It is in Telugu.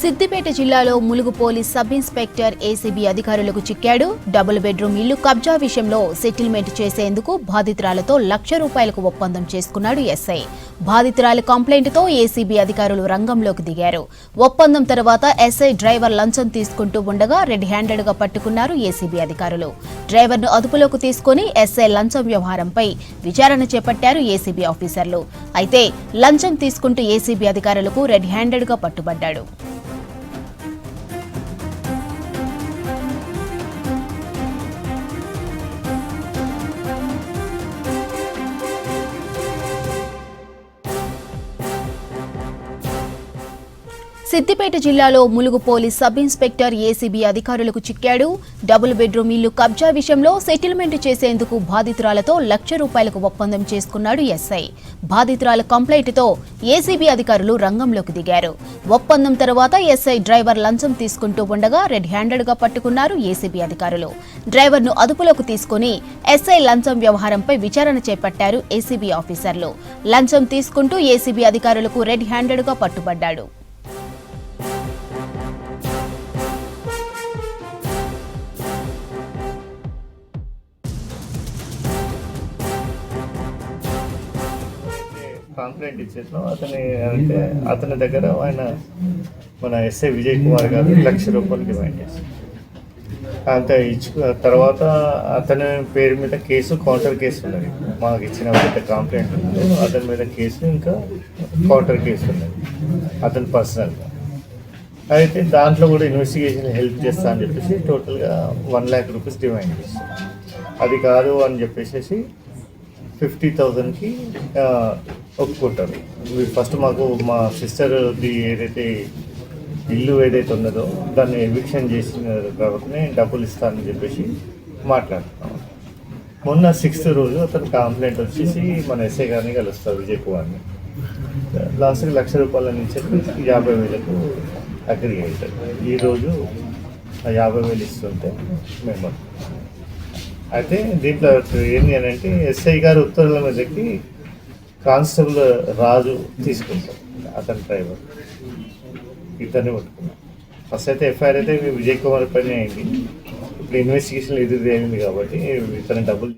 సిద్దిపేట జిల్లాలో Mulugu police sub inspector ACB అధికారులకు చిక్కాడు. డబుల్ బెడ్రూమ్ ఇల్లు కబ్జా విషయంలో సెటిల్మెంట్ చేసేందుకు బాధితురాలతో ₹1,00,000 ఒప్పందం చేసుకున్నాడు ఎస్ఐ. బాధితురాలి కంప్లైంట్తో ఏసీబీ అధికారులు రంగంలోకి దిగారు. ఒప్పందం తర్వాత ఎస్ఐ డ్రైవర్ లంచం తీసుకుంటూ ఉండగా రెడ్ హ్యాండెడ్గా పట్టుకున్నారు ఏసీబీ అధికారులు. డ్రైవర్ను అదుపులోకి తీసుకుని ఎస్ఐ లంచం వ్యవహారంపై విచారణ చేపట్టారు ఏసీబీ ఆఫీసర్లు. అయితే లంచం తీసుకుంటూ ఏసీబీ అధికారులకు రెడ్ హ్యాండెడ్గా పట్టుబడ్డాడు. సిద్దిపేట జిల్లాలో Mulugu police sub inspector ACB అధికారులకు చిక్కాడు. డబుల్ బెడ్రూమ్ ఇల్లు కబ్జా విషయంలో సెటిల్మెంట్ చేసేందుకు బాధితురాలతో ₹1,00,000 ఒప్పందం చేసుకున్నాడు ఎస్ఐ. బాధితురాల కంప్లైంట్తో ఏసీబీ అధికారులు రంగంలోకి దిగారు. ఒప్పందం తర్వాత ఎస్ఐ డ్రైవర్ లంచం తీసుకుంటూ ఉండగా రెడ్ హ్యాండెడ్గా పట్టుకున్నారు ఏసీబీ అధికారులు. డ్రైవర్ను అదుపులోకి తీసుకుని ఎస్ఐ లంచం వ్యవహారంపై విచారణ చేపట్టారు ఏసీబీ ఆఫీసర్లు. లంచం తీసుకుంటూ ఏసీబీ అధికారులకు రెడ్ హ్యాండెడ్గా పట్టుబడ్డాడు. కాంప్లైంట్ ఇచ్చేసాం. అతని దగ్గర ఆయన మన ఎస్ఐ విజయ్ కుమార్ గారు ₹1,00,000 డిమాండ్ చేశారు. అంత ఇచ్చుకున్న తర్వాత అతని పేరు మీద కేసు, కౌంటర్ కేసు ఉన్నది. మాకు ఇచ్చిన కాంప్లైంట్ ఉంది, అతని మీద కేసు ఇంకా కౌంటర్ కేసు ఉన్నది అతని పర్సనల్గా. అయితే దాంట్లో కూడా ఇన్వెస్టిగేషన్ హెల్ప్ చేస్తా అని చెప్పేసి టోటల్గా ₹1,00,000 డిమాండ్ చేస్తాం. అది కాదు అని చెప్పేసి 50,000కి ఒప్పుకుంటారు. ఫస్ట్ మాకు మా సిస్టర్ది ఏదైతే ఇల్లు ఏదైతే ఉన్నదో దాన్ని ఎవిక్షన్ చేసిన కాబట్టి డబ్బులు ఇస్తానని చెప్పేసి మాట్లాడుతున్నాం. మొన్న 6th రోజు అతను కంప్లైంట్ వచ్చేసి మన ఎస్ఐ గారిని కలుస్తారు, విజయ్ కుమార్ని. లాస్ట్కి ₹1,00,000 నుంచి 50,000కు అగ్రి అవుతారు. ఈరోజు 50,000 ఇస్తుంటే మేము అయితే దీంట్లో ఏంటి అని అంటే ఎస్ఐ గారు ఉత్తర్వుల మీదకి కానిస్టేబుల్ రాజు తీసుకుంటాం. అతని డ్రైవర్ ఇతన్ని పట్టుకున్నాం. ఫస్ట్ అయితే ఎఫ్ఐఆర్ అయితే విజయ్ కుమార్ పైన అయింది. ఇప్పుడు ఇన్వెస్టిగేషన్ ఎదురు అయింది కాబట్టి ఇతని డబ్బులు